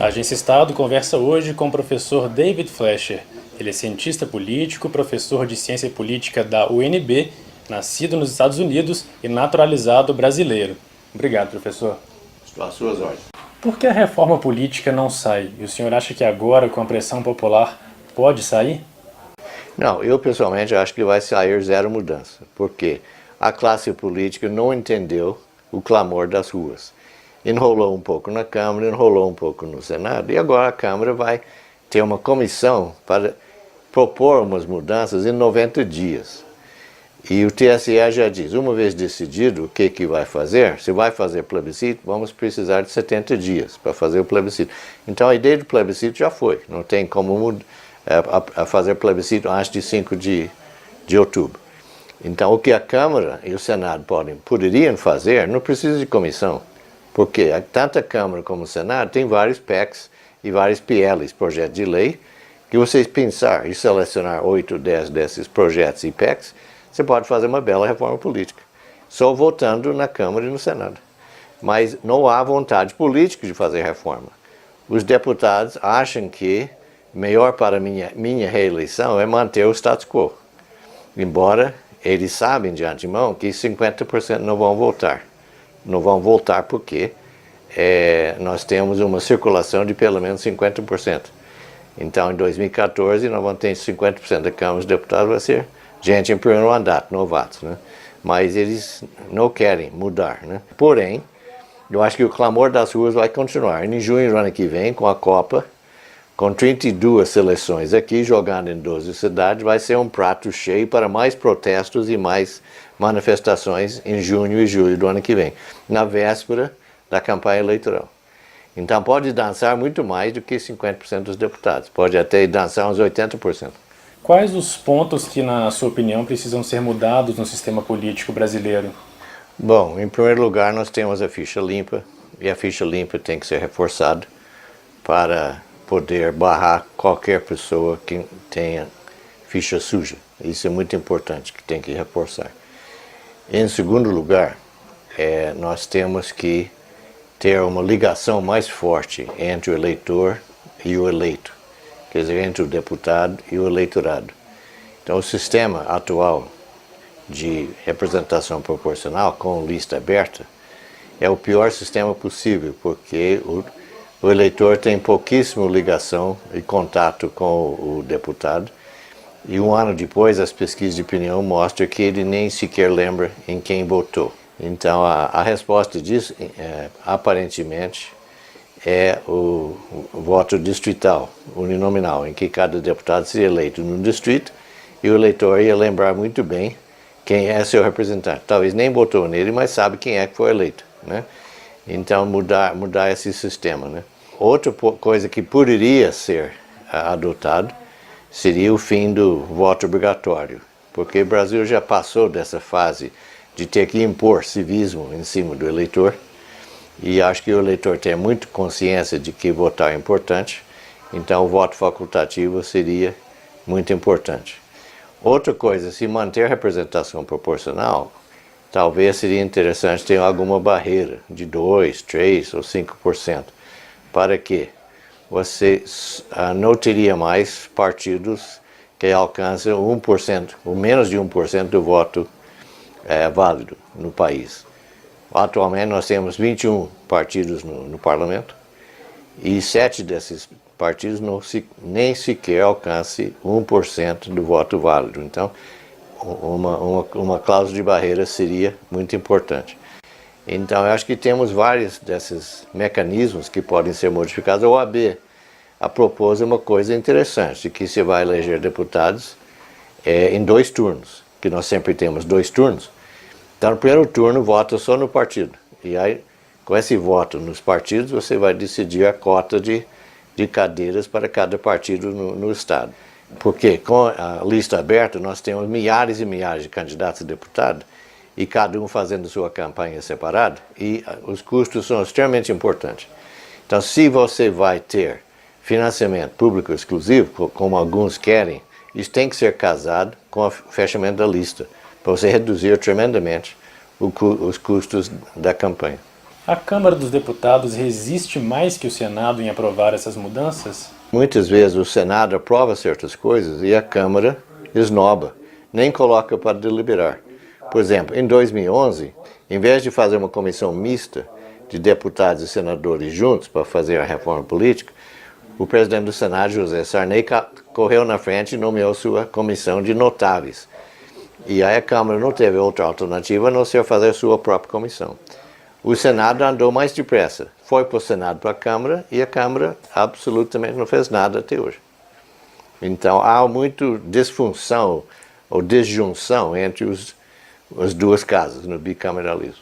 A Agência Estado conversa hoje com o professor David Fleischer. Ele é cientista político, professor de ciência política da UNB, nascido nos Estados Unidos e naturalizado brasileiro. Obrigado, professor. Estou às suas ordens. Por que a reforma política não sai? E o senhor acha que agora, com a pressão popular, pode sair? Não, eu pessoalmente acho que vai sair zero mudança, porque a classe política não entendeu o clamor das ruas. Enrolou um pouco na Câmara, enrolou um pouco no Senado, e agora a Câmara vai ter uma comissão para propor umas mudanças em 90 dias. E o TSE já diz, uma vez decidido o que vai fazer, se vai fazer plebiscito, vamos precisar de 70 dias para fazer o plebiscito. Então a ideia do plebiscito já foi, não tem como fazer plebiscito antes de 5 de outubro. Então o que a Câmara e o Senado poderiam fazer, não precisa de comissão, porque tanto a Câmara como o Senado tem vários PECs e vários PLs, projetos de lei, que vocês pensar e selecionar 8 ou 10 desses projetos e PECs, você pode fazer uma bela reforma política, só votando na Câmara e no Senado. Mas não há vontade política de fazer reforma. Os deputados acham que melhor para minha reeleição é manter o status quo, embora eles sabem de antemão que 50% não vão votar. Não vão votar porque nós temos uma circulação de pelo menos 50%. Então, em 2014, nós vamos ter 50% da Câmara dos Deputados vai ser gente em primeiro mandato, novatos, né? Mas eles não querem mudar, né? Porém, eu acho que o clamor das ruas vai continuar. Em junho do ano que vem, com a Copa, com 32 seleções aqui, jogando em 12 cidades, vai ser um prato cheio para mais protestos e mais manifestações em junho e julho do ano que vem, na véspera da campanha eleitoral. Então pode dançar muito mais do que 50% dos deputados, pode até dançar uns 80%. Quais os pontos que, na sua opinião, precisam ser mudados no sistema político brasileiro? Bom, em primeiro lugar nós temos a ficha limpa, e a ficha limpa tem que ser reforçada para poder barrar qualquer pessoa que tenha ficha suja. Isso é muito importante, que tem que reforçar. Em segundo lugar, nós temos que ter uma ligação mais forte entre o eleitor e o eleito, quer dizer, entre o deputado e o eleitorado. Então, o sistema atual de representação proporcional com lista aberta é o pior sistema possível, porque o eleitor tem pouquíssima ligação e contato com o deputado, e um ano depois as pesquisas de opinião mostram que ele nem sequer lembra em quem votou. Então a resposta disso, aparentemente, é o voto distrital, uninominal, em que cada deputado seria eleito num distrito e o eleitor ia lembrar muito bem quem é seu representante. Talvez nem votou nele, mas sabe quem é que foi eleito, né? Então mudar esse sistema, né? Outra coisa que poderia ser adotado seria o fim do voto obrigatório, porque o Brasil já passou dessa fase de ter que impor civismo em cima do eleitor, e acho que o eleitor tem muito consciência de que votar é importante, então o voto facultativo seria muito importante. Outra coisa, se manter a representação proporcional, talvez seria interessante ter alguma barreira de 2, 3 ou 5%, para que você não teria mais partidos que alcançam 1%, ou menos de 1% do voto válido no país. Atualmente nós temos 21 partidos no parlamento e 7 desses partidos nem sequer alcançam 1% do voto válido. Então, uma cláusula de barreira seria muito importante. Então, eu acho que temos vários desses mecanismos que podem ser modificados. A OAB propôs uma coisa interessante, que se vai eleger deputados em 2 turnos, que nós sempre temos 2 turnos. Então, no primeiro turno, vota só no partido. E aí, com esse voto nos partidos, você vai decidir a cota de cadeiras para cada partido no Estado. Porque com a lista aberta, nós temos milhares e milhares de candidatos a deputado, e cada um fazendo sua campanha separada, e os custos são extremamente importantes. Então, se você vai ter financiamento público exclusivo, como alguns querem, isso tem que ser casado com o fechamento da lista, para você reduzir tremendamente os custos da campanha. A Câmara dos Deputados resiste mais que o Senado em aprovar essas mudanças? Muitas vezes o Senado aprova certas coisas e a Câmara esnoba, nem coloca para deliberar. Por exemplo, em 2011, em vez de fazer uma comissão mista de deputados e senadores juntos para fazer a reforma política, o presidente do Senado, José Sarney, correu na frente e nomeou sua comissão de notáveis. E aí a Câmara não teve outra alternativa a não ser fazer sua própria comissão. O Senado andou mais depressa, foi para o Senado para a Câmara e a Câmara absolutamente não fez nada até hoje. Então há muito disfunção ou disjunção entre as duas casas no bicameralismo.